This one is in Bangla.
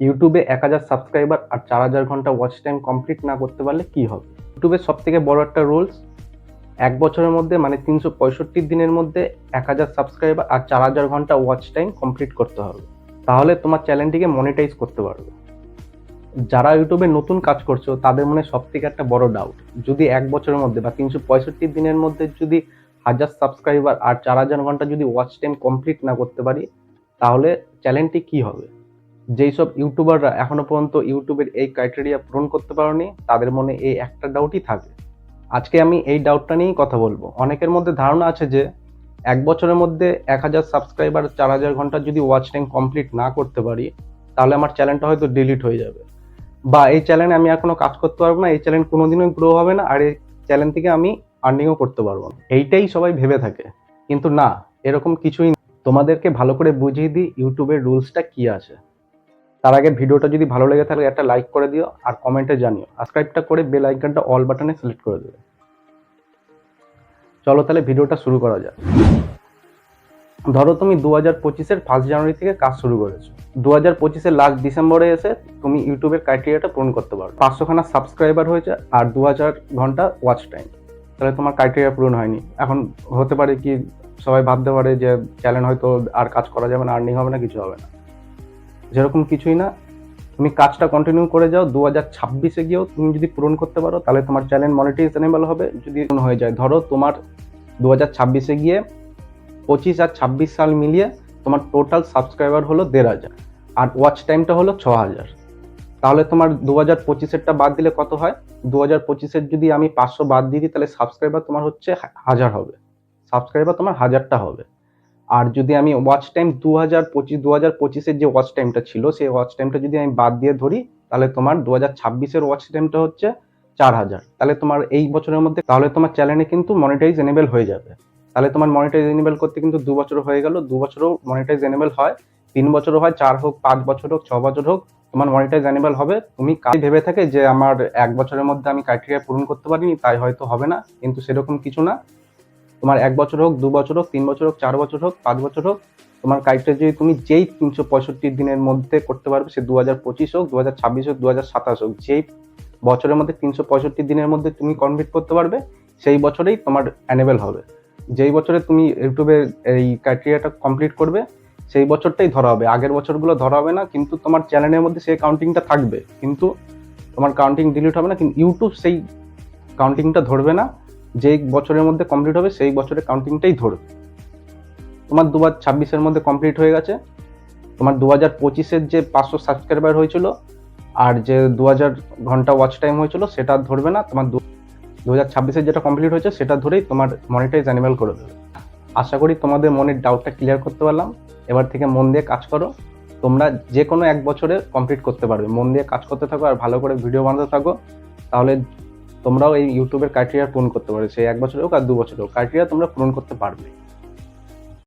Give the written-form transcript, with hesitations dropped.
ইউটিউবে ১,০০০ সাবস্ক্রাইবার আর ৪,০০০ ঘন্টা ওয়াচ টাইম কমপ্লিট না করতে পারলে কি হবে? ইউটিউবের সবথেকে বড় একটা রুলস, ১ বছরের মধ্যে মানে ৩৬৫ দিনের মধ্যে ১,০০০ সাবস্ক্রাইবার আর ৪,০০০ ঘন্টা ওয়াচ টাইম কমপ্লিট করতে হবে। তাহলে তোমার চ্যানেলটিকে মনিটাইজ করতে পারবে। যারা ইউটিউবে নতুন কাজ করছো তাদের মনে সবথেকে একটা বড় ডাউট, যদি ১ বছরের মধ্যে বা ৩৬৫ দিনের মধ্যে যদি ১,০০০ সাবস্ক্রাইবার আর ৪,০০০ ঘন্টা যদি ওয়াচ টাইম কমপ্লিট না করতে পারি, তাহলে চ্যানেলটি কি হবে? যেই সব ইউটিউবাররা এখনো পর্যন্ত ইউটিউবের এই ক্রাইটেরিয়া পূরণ করতে পারেনি, তাদের মনে এই একটা ডাউটই থাকে। আজকে আমি এই ডাউটটা নিয়েই কথা বলবো। অনেকের মধ্যে ধারণা আছে যে ১ বছরের মধ্যে ১,০০০ সাবস্ক্রাইবার ৪,০০০ ঘন্টা যদি ওয়াচ টাইম কমপ্লিট না করতে পারি, তাহলে আমার চ্যানেলটা হয়তো ডিলিট হয়ে যাবে, বা এই চ্যানেলে আমি এখনো কাজ করতে পারবো না, এই চ্যানেল কোনোদিনও গ্রো হবে না, আর এই চ্যানেল থেকে আমি আর্নিংও করতে পারবো না। এইটাই সবাই ভেবে থাকে, কিন্তু না, এরকম কিছুই না। তোমাদেরকে ভালো করে বুঝিয়ে দিই ইউটিউবের রুলসটা কি আছে। তার আগে ভিডিওটা যদি ভালো লেগে থাকে একটা লাইক করে দিও আর কমেন্টে জানিও। সাবস্ক্রাইবটা করে বেল আইকনটা অল বাটনে সিলেক্ট করে দেবে। চলো তাহলে ভিডিওটা শুরু করা যাক। ধরো তুমি 2025-এর 1 জানুয়ারি থেকে কাজ শুরু করেছো। 2025-এর লাস্ট ডিসেম্বরে এসে তুমি ইউটিউবের ক্রাইটেরিয়াটা পূরণ করতে পারো। 500 খানা সাবস্ক্রাইবার হয়েছে আর 2000 ঘন্টা ওয়াচ টাইম, তাহলে তোমার ক্রাইটেরিয়া পূরণ হয়নি। এখন হতে পারে কি, সবাই ভাবতে পারে যে চ্যানেল হয়তো আর কাজ করা যাবে না, আর্নিং হবে না, কিছু হবে না। যেরকম কিছুই না, তুমি কাজটা কন্টিনিউ করে যাও। 2026-এ গিয়েও তুমি যদি পূরণ করতে পারো, তাহলে তোমার চ্যানেল মনিটাইজেবল হবে। যদি হয়ে যায়, ধরো তোমার 2026-এ গিয়ে 25 আর 26 সাল মিলিয়ে তোমার টোটাল সাবস্ক্রাইবার হলো 1,৫০০ আর ওয়াচ টাইমটা হলো 6,০০০, তাহলে তোমার 2025-এরটা বাদ দিলে কত হয়? 2025-এর যদি আমি 500 বাদ দিয়ে দিই, তাহলে সাবস্ক্রাইবার তোমার হচ্ছে 1000 হবে। সাবস্ক্রাইবার তোমার 1000টা হবে। আর যদি আমি ওয়াচ টাইম 2025-এর যে ওয়াচ টাইমটা ছিল, সেই ওয়াচ টাইমটা যদি আমি বাদ দিয়ে ধরি, তাহলে তোমার 2026-এর ওয়াচ টাইমটা হচ্ছে 4,000। তাহলে তোমার এই বছরের মধ্যে, তাহলে তোমার চ্যানেলে কিন্তু মনিটাইজ এনেবল হয়ে যাবে। তাহলে তোমার মনিটাইজ এনেবল করতে কিন্তু 2 বছর হয়ে গেল। 2 বছরও মনিটাইজ এনেবল হয়, 3 বছরও হয়, 4 হোক, 5 বছর হোক, 6 বছর হোক, তোমার মনিটাইজ এনেবল হবে। তুমি ভেবে থাকে যে আমার 1 বছরের মধ্যে আমি ক্রাইটেরিয়া পূরণ করতে পারিনি, তাই হয়তো হবে না, কিন্তু সেরকম কিছু না। তোমার 1 বছর হোক, 2 বছর হোক, 3 বছর হোক, 4 বছর হোক, 5 বছর হোক, তোমার কাজটা যদি তুমি যেই 365 দিনের মধ্যে করতে পারবে, সে 2025 হোক, 2026 হোক, 2027 হোক, যেই বছরের মধ্যে 365 দিনের মধ্যে তুমি কমপ্লিট করতে পারবে, সেই বছরেই তোমার এনেবল হবে। যেই বছরে তুমি ইউটিউবে এই ক্রাইটেরিয়াটা কমপ্লিট করবে, সেই বছরটাই ধরা হবে, আগের বছরগুলো ধরা হবে না। কিন্তু তোমার চ্যানেলের মধ্যে সেই কাউন্টিংটা থাকবে, কিন্তু তোমার কাউন্টিং ডিলিট হবে না। কিন্তু ইউটিউব সেই কাউন্টিংটা ধরবে না। যেই বছরের মধ্যে কমপ্লিট হবে, সেই বছরের কাউন্টিংটাই ধরবে। তোমার 2026-এর মধ্যে কমপ্লিট হয়ে গেছে, তোমার 2025-এর যে 500 সাবস্ক্রাইবার হয়েছিল আর যে 2000 ঘন্টা ওয়াচ টাইম হয়েছিল, সেটা ধরবে না। তোমার 2026-এর যেটা কমপ্লিট হয়েছে, সেটা ধরেই তোমার মনিটাইজ এনেবল করে দেবে। আশা করি তোমাদের মনের ডাউটটা ক্লিয়ার করতে পারলাম। এবার থেকে মন দিয়ে কাজ করো। তোমরা যে কোনো 1 বছরে কমপ্লিট করতে পারবে। মন দিয়ে কাজ করতে থাকো আর ভালো করে ভিডিও বানাতে থাকো, তাহলে তোমরাও এই ইউটিউবের ক্রাইটেরিয়া পূরণ করতে পারবে। সেই 1 বছর হোক আর 2 বছর হোক, ক্রাইটেরিয়া তোমরা পূরণ করতে পারবে।